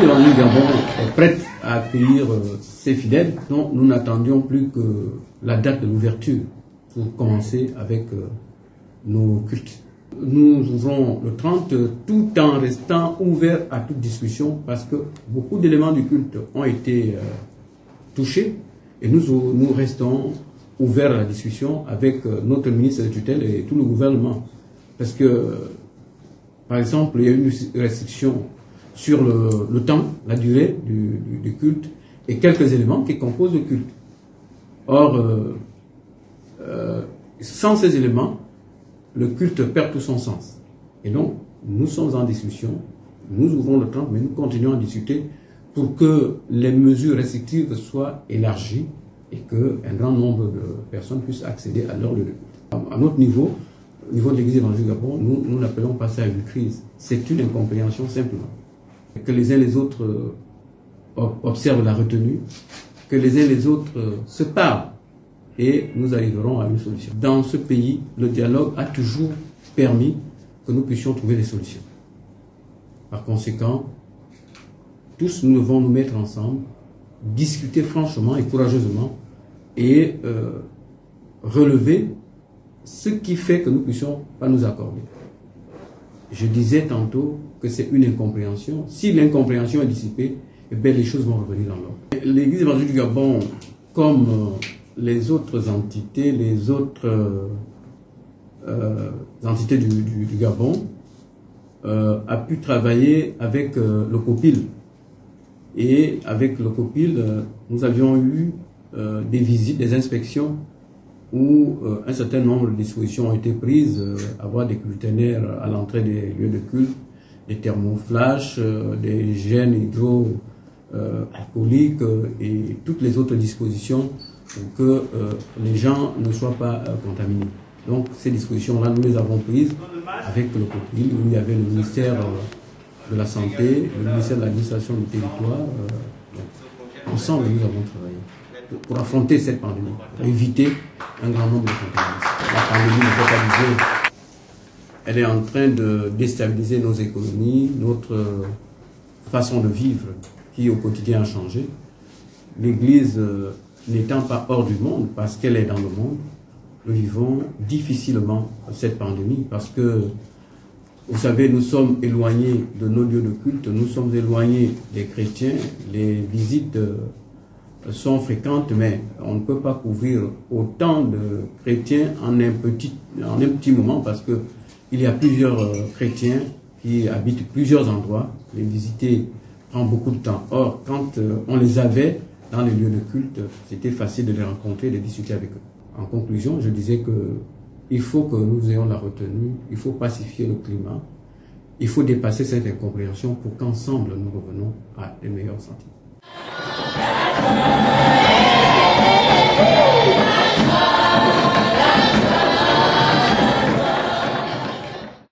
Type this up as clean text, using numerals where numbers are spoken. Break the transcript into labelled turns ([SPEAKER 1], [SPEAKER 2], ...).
[SPEAKER 1] du Gabon est prête à accueillir ses fidèles. Donc nous n'attendions plus que la date de l'ouverture pour commencer avec nos cultes. Nous ouvrons le 30 tout en restant ouverts à toute discussion parce que beaucoup d'éléments du culte ont été touchés et nous restons ouverts à la discussion avec notre ministre de tutelle et tout le gouvernement. Parce que, par exemple, il y a une restriction sur le temps, la durée du culte et quelques éléments qui composent le culte. Or, sans ces éléments, le culte perd tout son sens. Et donc, nous sommes en discussion, nous ouvrons le 30, mais nous continuons à discuter pour que les mesures restrictives soient élargies et qu'un grand nombre de personnes puissent accéder à leur lieu de culte. À notre niveau, au niveau de l'Église évangélique du Gabon, nous n'appelons pas ça une crise. C'est une incompréhension simplement. Que les uns les autres observent la retenue, que les uns les autres se parlent et nous arriverons à une solution. Dans ce pays, le dialogue a toujours permis que nous puissions trouver des solutions. Par conséquent, tous nous devons nous mettre ensemble, discuter franchement et courageusement et relever ce qui fait que nous ne puissions pas nous accorder. Je disais tantôt que c'est une incompréhension. Si l'incompréhension est dissipée, eh bien, les choses vont revenir dans l'ordre. L'Église évangélique du Gabon, comme les autres entités, les autres entités du Gabon, a pu travailler avec le COPIL. Et avec le COPIL, nous avions eu des visites, des inspections où un certain nombre de dispositions ont été prises, avoir des conteneurs à l'entrée des lieux de culte, des thermoflash, des gènes hydroalcooliques et toutes les autres dispositions pour que les gens ne soient pas contaminés. Donc ces dispositions-là, nous les avons prises avec le COPIL, où il y avait le ministère de la Santé, le ministère de l'Administration du Territoire. Ensemble, nous avons travaillé pour affronter cette pandémie, pour éviter un grand nombre de contaminations. La pandémie ne peut pas durer. Elle est en train de déstabiliser nos économies, notre façon de vivre qui au quotidien a changé. L'Église n'étant pas hors du monde parce qu'elle est dans le monde, nous vivons difficilement cette pandémie parce que, vous savez, nous sommes éloignés de nos lieux de culte, nous sommes éloignés des chrétiens, les visites sont fréquentes, mais on ne peut pas couvrir autant de chrétiens en un petit moment parce que il y a plusieurs chrétiens qui habitent plusieurs endroits. Les visiter prend beaucoup de temps. Or, quand on les avait dans les lieux de culte, c'était facile de les rencontrer, de discuter avec eux. En conclusion, je disais qu'il faut que nous ayons la retenue, il faut pacifier le climat, il faut dépasser cette incompréhension pour qu'ensemble nous revenons à des meilleurs sentiments.